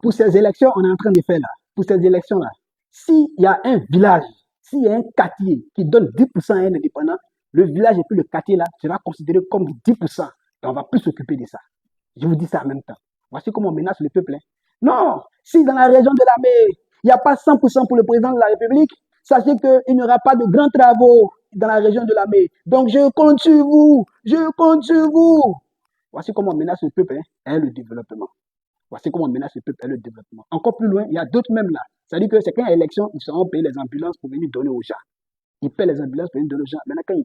pour ces élections, on est en train de faire là, pour ces élections-là, s'il y a un village, s'il y a un quartier qui donne 10% à un indépendant, le village et puis le quartier là sera considéré comme 10%. Et on va plus s'occuper de ça. Je vous dis ça en même temps. Voici comment on menace le peuple. Hein. Non, si dans la région de la mer, il n'y a pas 100% pour le président de la République, sachez qu'il n'y aura pas de grands travaux dans la région de la mer. Donc je compte sur vous, je compte sur vous. Voici comment on menace le peuple et le développement. Voici comment on menace le peuple et le développement. Encore plus loin, il y a d'autres même là. C'est-à-dire que c'est quand il y a élection, ils seront payés les ambulances pour venir donner aux gens. Ils paient les ambulances pour venir donner aux gens. Maintenant, quand ils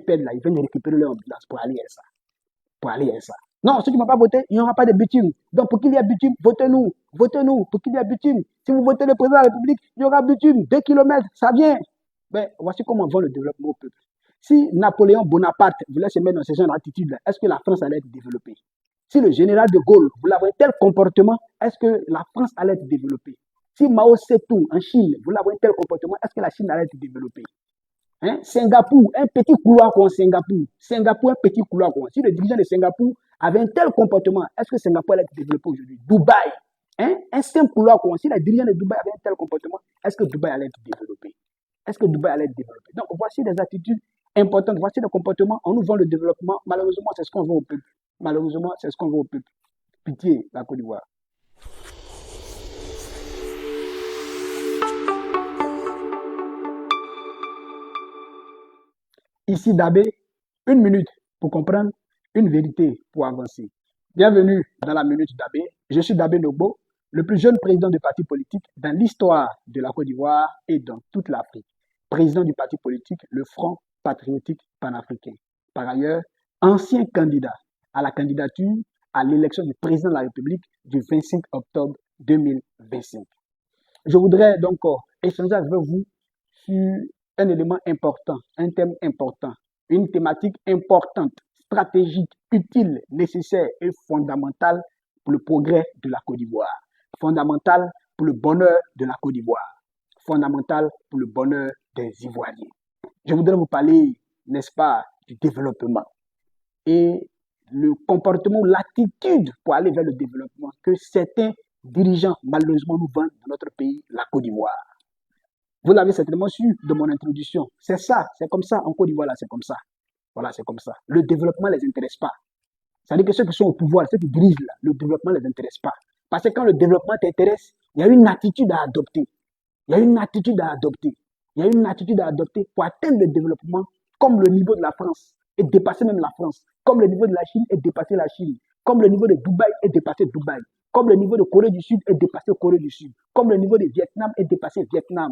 perdent là, ils viennent récupérer leur ambulance pour aller à ça. Pour aller à ça. Non, ceux qui ne vont pas voter, il n'y aura pas de bitume. Donc, pour qu'il y ait bitume, votez-nous. Votez-nous pour qu'il y ait bitume. Si vous votez le président de la République, il y aura bitume. 2 kilomètres, ça vient. Mais voici comment on vend le développement au peuple. Si Napoléon Bonaparte voulait se mettre dans ce genre d'attitude-là, est-ce que la France allait être développée? Si le général de Gaulle voulait avoir tel comportement, est-ce que la France allait être développée? Si Mao Tse-tung en Chine voulait avoir tel comportement, est-ce que la Chine allait être développée? Hein? Singapour, un petit couloir quoi, Singapour. Singapour, un petit couloir quoi. Si le dirigeant de Singapour avait un tel comportement, est-ce que Singapour allait être développé aujourd'hui? Dubaï, hein? Un simple couloir quoi. Si le dirigeant de Dubaï avait un tel comportement, est-ce que Dubaï allait être développé? Est-ce que Dubaï allait être développé? Donc, voici des attitudes importantes, voici des comportements. On nous vend le développement. Malheureusement, c'est ce qu'on veut au peuple. Malheureusement, c'est ce qu'on veut au peuple. Pitié, la Côte d'Ivoire. Ici Dabé, 1 minute pour comprendre, une vérité pour avancer. Bienvenue dans la Minute Dabé. Je suis Dabé Nobo, le plus jeune président du parti politique dans l'histoire de la Côte d'Ivoire et dans toute l'Afrique. Président du parti politique, le Front patriotique panafricain. Par ailleurs, ancien candidat à la candidature à l'élection du président de la République du 25 octobre 2025. Je voudrais donc échanger avec vous sur un élément important, un thème important, une thématique importante, stratégique, utile, nécessaire et fondamentale pour le progrès de la Côte d'Ivoire, fondamentale pour le bonheur de la Côte d'Ivoire, fondamentale pour le bonheur des Ivoiriens. Je voudrais vous parler, n'est-ce pas, du développement et le comportement, l'attitude pour aller vers le développement que certains dirigeants, malheureusement, nous vendent dans notre pays, la Côte d'Ivoire. Vous l'avez certainement su de mon introduction. C'est ça, c'est comme ça. En Côte d'Ivoire, là, c'est comme ça. Voilà, c'est comme ça. Le développement ne les intéresse pas. C'est-à-dire que ceux qui sont au pouvoir, ceux qui dirigent là, le développement ne les intéresse pas. Parce que quand le développement t'intéresse, il y a une attitude à adopter. Il y a une attitude à adopter. Il y a une attitude à adopter pour atteindre le développement comme le niveau de la France et dépasser même la France. Comme le niveau de la Chine et dépasser la Chine. Comme le niveau de Dubaï et dépasser Dubaï. Comme le niveau de Corée du Sud et dépasser Corée du Sud. Comme le niveau de Vietnam et dépasser Vietnam.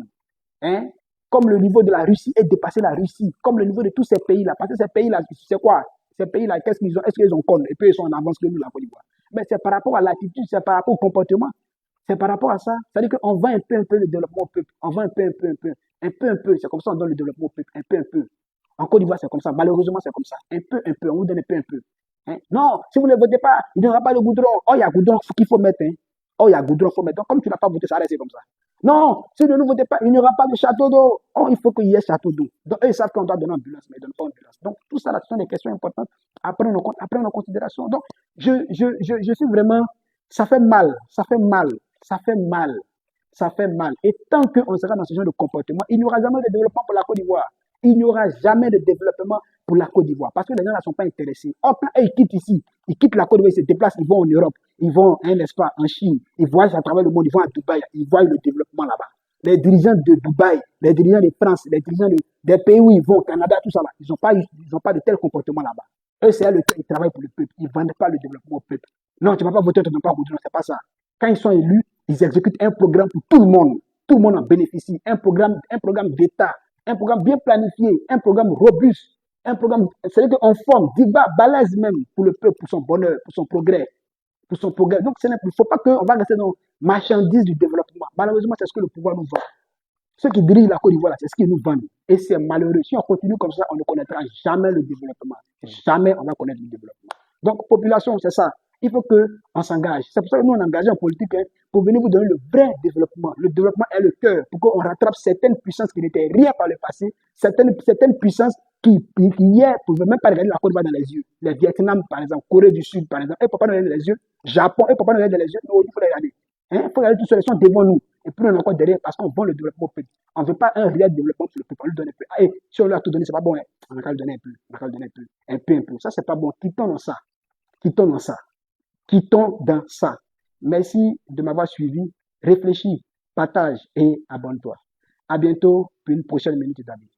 Hein? Comme le niveau de la Russie est dépassé la Russie, comme le niveau de tous ces pays-là. Parce que ces pays-là, c'est quoi? Ces pays-là, qu'est-ce qu'ils ont? Est-ce qu'ils ont compte? Et puis ils sont en avance que nous, la Côte d'Ivoire. Mais c'est par rapport à l'attitude, c'est par rapport au comportement. C'est par rapport à ça. C'est-à-dire qu'on vend un peu le développement au peuple. On vend un peu. C'est comme ça on donne le développement au peuple. Un peu. En Côte d'Ivoire, c'est comme ça. Malheureusement, c'est comme ça. Un peu. On vous donne un peu. Hein? Non, si vous ne votez pas, il n'y aura pas de goudron. Oh, il y a goudron qu'il faut mettre. Hein? Oh, il y a goudron qu'il faut mettre. Donc, comme tu n'as pas voté, ça reste comme ça. Non, si ne nous votez pas, il n'y aura pas de château d'eau. Oh, il faut qu'il y ait château d'eau. Donc, eux, ils savent qu'on doit donner ambulance, mais ils ne donnent pas ambulance. Donc, tout ça, là, ce sont des questions importantes à prendre en considération. Donc, je suis vraiment, ça fait mal. Et tant qu'on sera dans ce genre de comportement, il n'y aura jamais de développement pour la Côte d'Ivoire. Il n'y aura jamais de développement pour la Côte d'Ivoire parce que les gens ne sont pas intéressés. Or, quand ils quittent ici, ils quittent la Côte d'Ivoire, ils se déplacent, ils vont en Europe, ils vont, n'est-ce pas, en Chine, ils voyagent à travers le monde, ils vont à Dubaï, ils voient le développement là-bas. Les dirigeants de Dubaï, les dirigeants de France, les dirigeants des pays où ils vont, au Canada, tout ça là, ils n'ont pas de tel comportement là-bas. Eux, c'est à lequel ils travaillent pour le peuple. Ils ne vendent pas le développement au peuple. Non, tu ne vas pas voter, tu ne vas pas voter, non, c'est pas ça. Quand ils sont élus, ils exécutent un programme pour tout le monde. Tout le monde en bénéficie. Un programme d'État, un programme bien planifié, un programme robuste, un programme, c'est-à-dire qu'on forme, débat, balèze même pour le peuple, pour son bonheur, pour son progrès. Donc, il ne faut pas qu'on va rester dans marchandise du développement. Malheureusement, c'est ce que le pouvoir nous vend. Ceux qui dirigent la Côte d'Ivoire, c'est ce qu'ils nous vendent. Et c'est malheureux. Si on continue comme ça, on ne connaîtra jamais le développement. Jamais on va connaître le développement. Donc, population, c'est ça. Il faut qu'on s'engage. C'est pour ça que nous, on est engagés en politique pour venir vous donner le vrai développement. Le développement est le cœur pour qu'on rattrape certaines puissances qui n'étaient rien par le passé, certaines puissances qui hier ne pouvaient même pas regarder la Côte d'Ivoire dans les yeux. Le Vietnam, par exemple, Corée du Sud, par exemple, ils ne peuvent pas nous regarder dans les yeux. Japon, ils ne peuvent pas nous regarder dans les yeux. Nous, il faut les regarder. Il faut regarder tout seul, ils sont devant nous. Et puis on est encore derrière parce qu'on vend le développement au peuple. On ne veut pas un réel développement sur le peuple, on lui donne un peu. Ah, et si on lui a tout donné, c'est pas bon, hein. On a qu'à lui donner un peu, on a qu'à lui donner un peu, un peu, un peu. Ça, c'est pas bon. Quittons dans ça. Quittons dans ça. Quittons dans ça. Merci de m'avoir suivi. Réfléchis, partage et abonne-toi. À bientôt pour une prochaine minute d'avis.